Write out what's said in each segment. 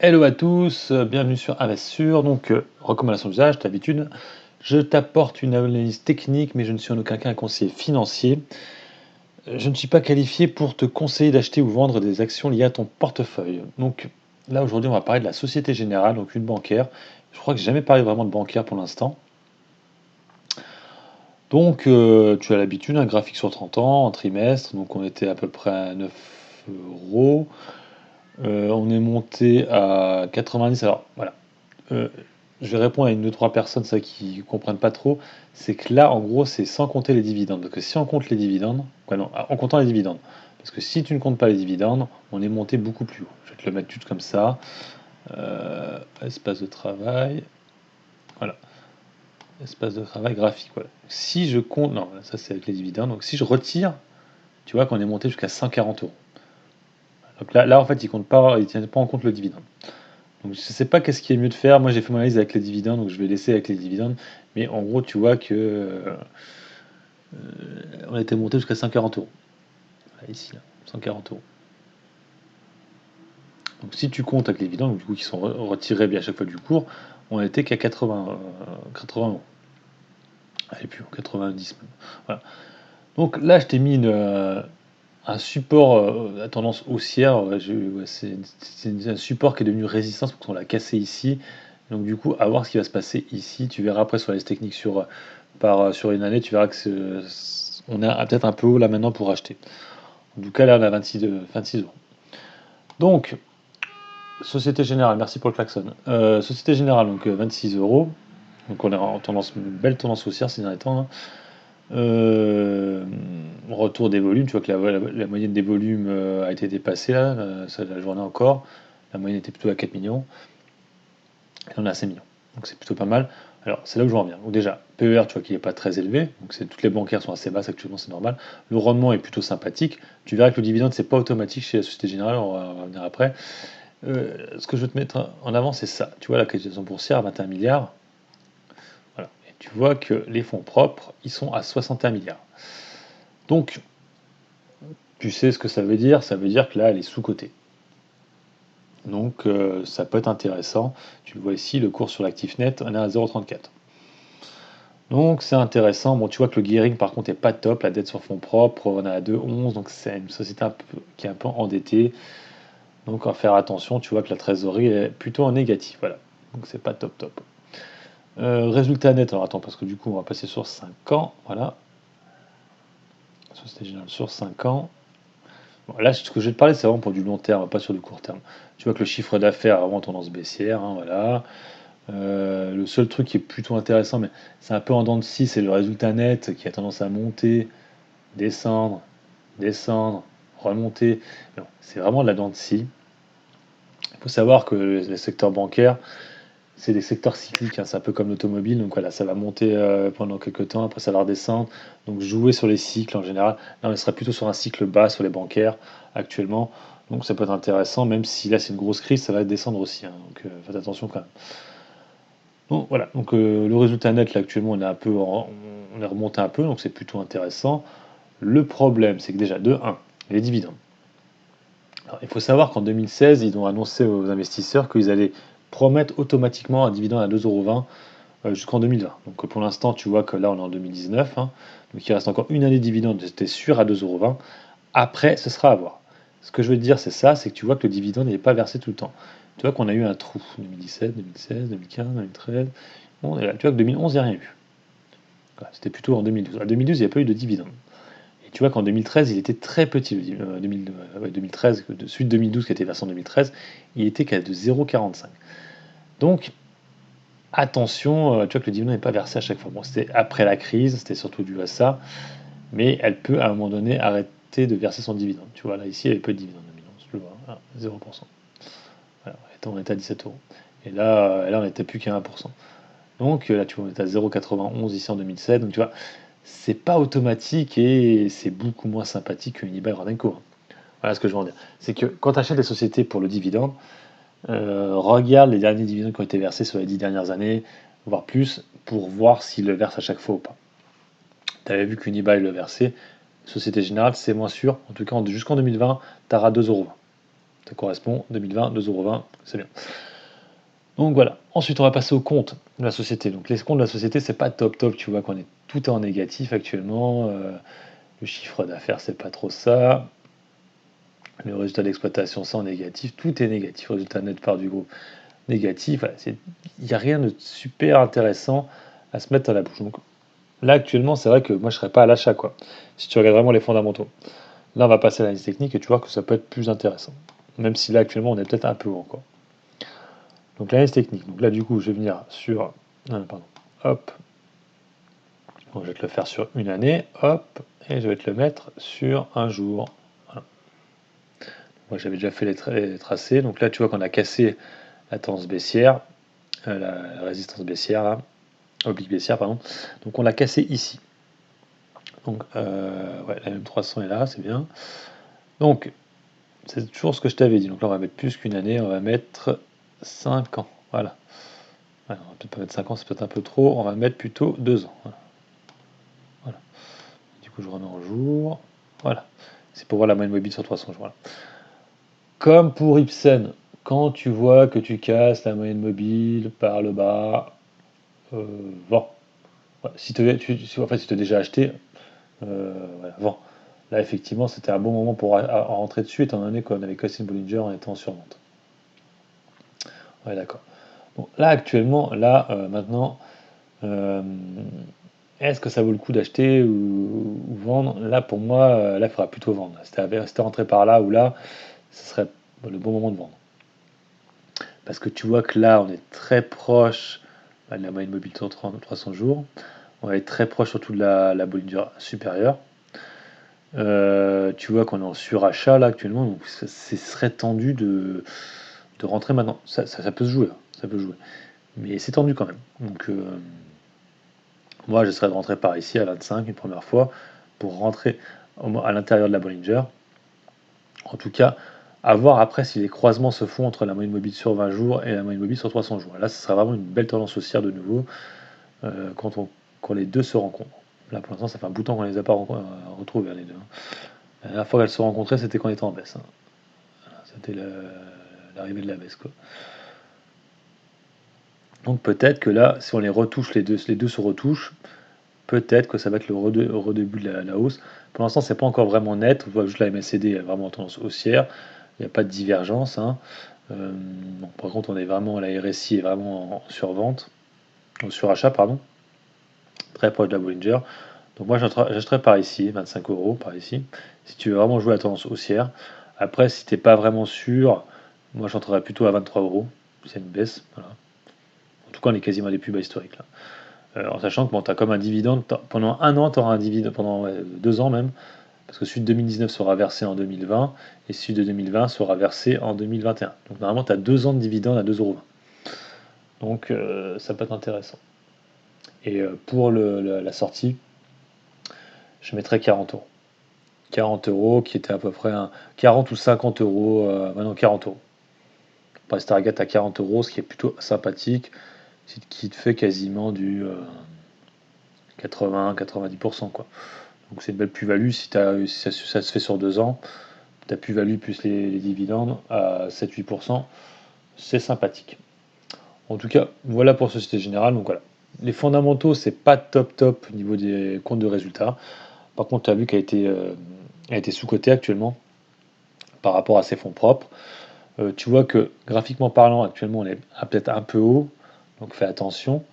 Hello à tous, bienvenue sur Investure. Donc, recommandation d'usage, d'habitude, je t'apporte une analyse technique, mais je ne suis en aucun cas un conseiller financier. Je ne suis pas qualifié pour te conseiller d'acheter ou vendre des actions liées à ton portefeuille. Donc, là aujourd'hui, on va parler de la Société Générale, donc une bancaire. Je crois que j'ai jamais parlé vraiment de bancaire pour l'instant. Donc, tu as l'habitude, un graphique sur 30 ans, en trimestre, donc on était à peu près à 9 euros. On est monté à 90. Alors, voilà. Euh, je vais répondre à une ou trois personnes ça, qui ne comprennent pas trop. C'est que là, en gros, c'est sans compter les dividendes. Parce que si on compte les dividendes, quoi, non, en comptant les dividendes. Parce que si tu ne comptes pas les dividendes, on est monté beaucoup plus haut. Je vais te le mettre tout comme ça. Espace de travail. Voilà. Espace de travail graphique. Voilà. Si je compte. Non, ça c'est avec les dividendes. Donc si je retire, tu vois qu'on est monté jusqu'à 140 euros. Donc là en fait, ils tiennent pas en compte le dividende. Donc je sais pas qu'est-ce qui est mieux de faire. Moi j'ai fait mon analyse avec les dividendes, donc je vais laisser avec les dividendes. Mais en gros, tu vois que on était monté jusqu'à 140 euros. Là, ici, là, 140 euros. Donc si tu comptes avec les dividendes, du coup qui sont retirés bien à chaque fois du cours, on était qu'à 80 euros. Allez plus, 90 même. Voilà. Donc là, je t'ai mis un support à tendance haussière. Ouais, c'est un support qui est devenu résistance parce qu'on l'a cassé ici. Donc du coup, à voir ce qui va se passer ici. Tu verras après sur les techniques sur une année, tu verras que on est peut-être un peu haut là maintenant pour acheter. En tout cas, là, on a 26 euros. Donc, Société Générale, merci pour le klaxon. Société Générale, donc 26 euros. Donc on est en tendance, une belle tendance haussière ces derniers temps, hein. Euh, Retour des volumes, tu vois que la moyenne des volumes a été dépassée là, la journée encore. La moyenne était plutôt à 4 millions, et on est à 5 millions. Donc c'est plutôt pas mal. Alors c'est là où je reviens. Donc déjà, PER, tu vois qu'il n'est pas très élevé, donc toutes les bancaires sont assez basses actuellement, c'est normal. Le rendement est plutôt sympathique. Tu verras que le dividende, c'est pas automatique chez la Société Générale, on va revenir après. Ce que je veux te mettre en avant, c'est ça. Tu vois la capitalisation boursière à 21 milliards. Voilà. Et tu vois que les fonds propres, ils sont à 61 milliards. Donc, tu sais ce que ça veut dire? Ça veut dire que là, elle est sous-cotée. Donc, ça peut être intéressant. Tu le vois ici, le cours sur l'actif net, on est à 0,34. Donc, c'est intéressant. Bon, tu vois que le gearing, par contre, est pas top. La dette sur fonds propres, on est à 2,11. Donc, c'est une société qui est un peu endettée. Donc, à faire attention. Tu vois que la trésorerie est plutôt en négatif. Voilà. Donc, c'est pas top top. Résultat net, alors attends, parce que du coup, on va passer sur 5 ans. Voilà. Société Générale sur 5 ans. Bon, là, ce que je vais te parler, c'est vraiment pour du long terme, pas sur du court terme. Tu vois que le chiffre d'affaires a vraiment tendance baissière, hein, voilà. Le seul truc qui est plutôt intéressant, mais c'est un peu en dents de scie, c'est le résultat net qui a tendance à monter, descendre, descendre, remonter. Non, c'est vraiment de la dent de scie. Il faut savoir que le secteur bancaire, c'est des secteurs cycliques, hein, c'est un peu comme l'automobile, donc voilà, ça va monter pendant quelques temps, après ça va redescendre. Donc jouer sur les cycles en général. Là, on serait plutôt sur un cycle bas sur les bancaires actuellement. Donc ça peut être intéressant, même si là c'est une grosse crise, ça va descendre aussi, hein, donc faites attention quand même. Donc voilà, donc le résultat net là actuellement on est remonté un peu, donc c'est plutôt intéressant. Le problème, c'est que déjà, de un, les dividendes. Alors, il faut savoir qu'en 2016, ils ont annoncé aux investisseurs qu'ils allaient promettre automatiquement un dividende à 2,20 € jusqu'en 2020. Donc pour l'instant, tu vois que là, on est en 2019, hein, donc il reste encore une année de dividende, c'était sûr à 2,20 €. Après, ce sera à voir. Ce que je veux te dire, c'est ça, c'est que tu vois que le dividende n'est pas versé tout le temps. Tu vois qu'on a eu un trou 2017, 2016, 2015, 2013. Bon, et là, tu vois que 2011, il n'y a rien eu. Voilà, c'était plutôt en 2012. En 2012, il n'y a pas eu de dividende. Et tu vois qu'en 2013, il était très petit, 2013, de suite 2012 qui était versé en 2013, il était qu'à de 0,45. Donc, attention, tu vois que le dividende n'est pas versé à chaque fois. Bon, c'était après la crise, c'était surtout dû à ça, mais elle peut à un moment donné arrêter de verser son dividende. Tu vois, là, ici, il n'y avait pas de dividende en 2011, tu le vois, ah, 0%. Voilà, on était à 17 euros. Et là, on n'était plus qu'à 1%. Donc là, tu vois, on est à 0,91 ici en 2007. Donc tu vois, c'est pas automatique et c'est beaucoup moins sympathique que Unibail Rodamco, hein. Voilà ce que je veux en dire. C'est que quand tu achètes des sociétés pour le dividende, regarde les derniers dividendes qui ont été versés sur les 10 dernières années, voire plus, pour voir s'ils le versent à chaque fois ou pas. Tu avais vu qu'Unibail le versait. Société Générale, c'est moins sûr. En tout cas, jusqu'en 2020, tu auras 2,20 €. Ça correspond 2020, 2,20 €, c'est bien. Donc voilà. Ensuite, on va passer au compte de la société. Donc les comptes de la société, c'est pas top top. Tu vois qu'on est tout est en négatif actuellement. Le chiffre d'affaires, c'est pas trop ça. Le résultat d'exploitation, c'est en négatif. Tout est négatif. Résultat net part du groupe, négatif. Voilà, il n'y a rien de super intéressant à se mettre à la bouche. Donc là, actuellement, c'est vrai que moi, je ne serais pas à l'achat, quoi. Si tu regardes vraiment les fondamentaux. Là, on va passer à l'analyse technique et tu vois que ça peut être plus intéressant. Même si là, actuellement, on est peut-être un peu haut encore. Donc l'analyse technique. Donc là, du coup, je vais venir sur... pardon. Hop. Donc, je vais te le faire sur une année. Hop. Et je vais te le mettre sur un jour. Voilà. Moi, j'avais déjà fait les tracés. Donc là, tu vois qu'on a cassé la tendance baissière. La résistance baissière, là. Oblique baissière, pardon. Donc on l'a cassé ici. Donc, ouais, la M300 est là, c'est bien. Donc, c'est toujours ce que je t'avais dit. Donc là, on va mettre plus qu'une année, on va mettre 5 ans. Voilà. Ouais, on va peut-être pas mettre 5 ans, c'est peut-être un peu trop. On va mettre plutôt 2 ans. Voilà. Voilà. Du coup, je remets en jour. Voilà. C'est pour voir la moyenne mobile sur 300 jours. Voilà. Comme pour Ibsen, quand tu vois que tu casses la moyenne mobile par le bas, vends. Ouais, si tu as déjà acheté, voilà, vends. Là, effectivement, c'était un bon moment pour rentrer dessus, étant donné qu'on avait cassé une Bollinger en étant en survente. Ouais, d'accord. Bon, là, actuellement, là, maintenant, euh, est-ce que ça vaut le coup d'acheter ou vendre? Là, pour moi, là, il faudra plutôt vendre. Si tu rentré par là ou là, ce serait le bon moment de vendre. Parce que tu vois que là, on est très proche de la moyenne mobile sur 300 jours. On va être très proche surtout de la Bollinger supérieure. Tu vois qu'on est en surachat là actuellement, donc ce serait tendu de rentrer maintenant. Ça peut se jouer, hein, ça peut jouer. Mais c'est tendu quand même. Donc moi j'essaierais de rentrer par ici à 25 une première fois pour rentrer à l'intérieur de la Bollinger. En tout cas, à voir après si les croisements se font entre la moyenne mobile sur 20 jours et la moyenne mobile sur 300 jours. Là, ce sera vraiment une belle tendance haussière de nouveau quand les deux se rencontrent. Là pour l'instant, ça fait un bout de temps qu'on les a pas retrouvés les deux, hein. La dernière fois qu'elles se rencontraient, c'était quand on était en baisse, hein. C'était l'arrivée de la baisse, quoi. Donc peut-être que là, si on les retouche, les deux se retouchent, peut-être que ça va être le redébut de la hausse. Pour l'instant, c'est pas encore vraiment net. On voit juste la MACD est vraiment en tendance haussière. Il n'y a pas de divergence, hein. Bon, par contre, on est vraiment, la RSI est vraiment en survente, en surachat, pardon, très proche de la Bollinger. Donc moi, j'achèterais par ici, 25 € par ici, si tu veux vraiment jouer la tendance haussière. Après, si t'es pas vraiment sûr, moi j'entrerais plutôt à 23 €. C'est une baisse, voilà. En tout cas, on est quasiment à des plus bas historiques là. En sachant que bon, tu as comme un dividende, pendant un an, tu auras un dividende, pendant 2 ans même, parce que celui de 2019 sera versé en 2020 et celui de 2020 sera versé en 2021. Donc normalement, tu as 2 ans de dividende à 2,20 €. Donc ça peut être intéressant. Et pour la sortie, je mettrais 40 €. 40 € qui était à peu près un 40 ou 50 €, maintenant 40 €. On passe target à 40 €, ce qui est plutôt sympathique, qui te fait quasiment du 80-90%, quoi. Donc c'est une belle plus-value si ça se fait sur 2 ans. Ta plus-value plus les dividendes à 7-8%, c'est sympathique. En tout cas, voilà pour Société Générale. Donc voilà. Les fondamentaux, c'est pas top top au niveau des comptes de résultats. Par contre, tu as vu qu'elle a été sous-cotée actuellement par rapport à ses fonds propres. Tu vois que graphiquement parlant, actuellement, on est peut-être un peu haut, donc fais attention.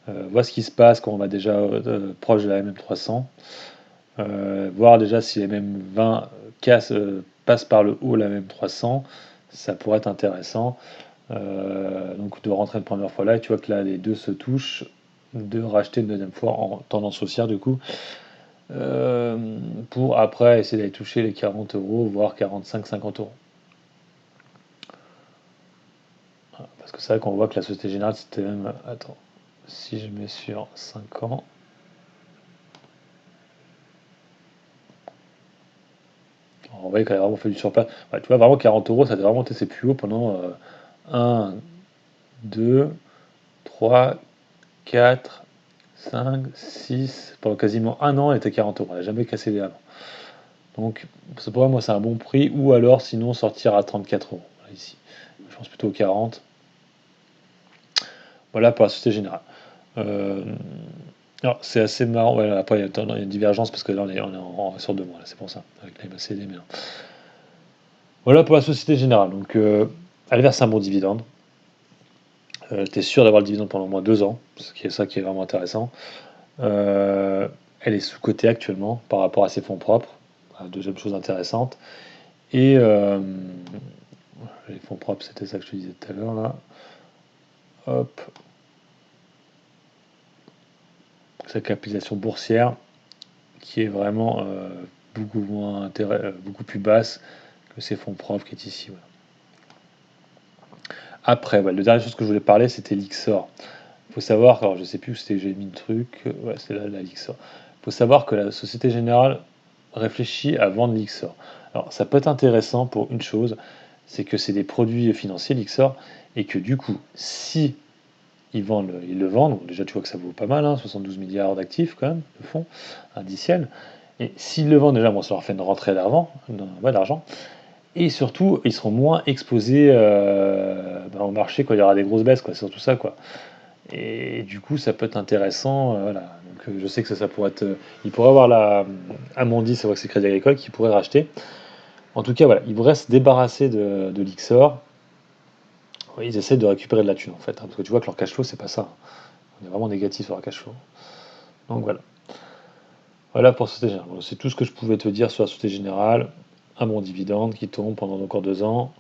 Vois ce qui se passe quand on va déjà proche de la MM300. Voir déjà si les MM20 passent par le haut la MM300, ça pourrait être intéressant. Donc de rentrer une première fois là, et tu vois que là les deux se touchent, de racheter une deuxième fois en tendance haussière du coup, pour après essayer d'aller toucher les 40 €, voire 45-50 €. Parce que c'est vrai qu'on voit que la Société Générale, c'était même. Attends, si je mets sur 5 ans. On voit qu'elle a vraiment fait du surplace. Ouais, tu vois, vraiment 40 €, ça a vraiment été ses plus hauts pendant 1, 2, 3, 4, 5, 6. Pendant quasiment un an, elle était 40 €. Elle n'a jamais cassé les avant. Donc, pour moi, c'est un bon prix, ou alors sinon sortir à 34 euros. Ici, je pense plutôt 40. Voilà pour la Société Générale. Euh, alors, c'est assez marrant. Ouais, après, il y a une divergence parce que là, on est sur 2 mois, c'est pour ça, avec la MACD. Mais non. Voilà pour la Société Générale. Donc, elle verse un bon dividende. Tu es sûr d'avoir le dividende pendant au moins 2 ans, ce qui est ça qui est vraiment intéressant. Elle est sous-cotée actuellement par rapport à ses fonds propres. Deuxième chose intéressante. Et les fonds propres, c'était ça que je te disais tout à l'heure là. Hop. Sa capitalisation boursière qui est vraiment beaucoup plus basse que ses fonds propres qui est ici. Voilà. Après, la dernière chose que je voulais parler, c'était l'Ixor. Il faut savoir, alors je sais plus où c'était, j'ai mis le truc, ouais, c'est là, l'Ixor. Il faut savoir que la Société Générale réfléchit à vendre l'Ixor. Alors, ça peut être intéressant pour une chose, c'est que c'est des produits financiers, l'Ixor, et que du coup, si ils le vendent, déjà tu vois que ça vaut pas mal, hein, 72 milliards d'actifs quand même, de fonds indiciels, et s'ils le vendent déjà, bon, ça leur fait une rentrée d'argent, et surtout, ils seront moins exposés au marché quand il y aura des grosses baisses, quoi, c'est surtout ça, quoi. Et du coup, ça peut être intéressant, voilà. Donc, je sais que ça pourrait être, il pourrait avoir Amundi, c'est vrai que c'est Crédit Agricole, qui pourrait racheter. En tout cas, voilà, ils voudraient se débarrasser de l'Ixor. Oui, ils essaient de récupérer de la thune, en fait, hein, parce que tu vois que leur cash flow, c'est pas ça. On est vraiment négatif sur leur cash flow. Donc voilà. Voilà pour la Société Générale. Bon, c'est tout ce que je pouvais te dire sur la Société Générale. Un bon dividende qui tombe pendant encore 2 ans.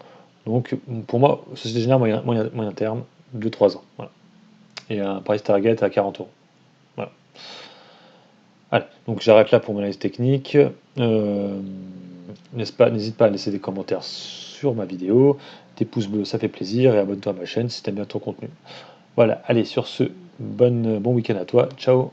Donc pour moi, Société Générale moyen terme, 2-3 ans. Voilà. Et un price target à 40 euros. Voilà. Allez, donc j'arrête là pour mon analyse technique. N'hésite pas à laisser des commentaires sur ma vidéo. Tes pouces bleus, ça fait plaisir. Et abonne-toi à ma chaîne si tu aimes bien ton contenu. Voilà, allez, sur ce, bon week-end à toi. Ciao.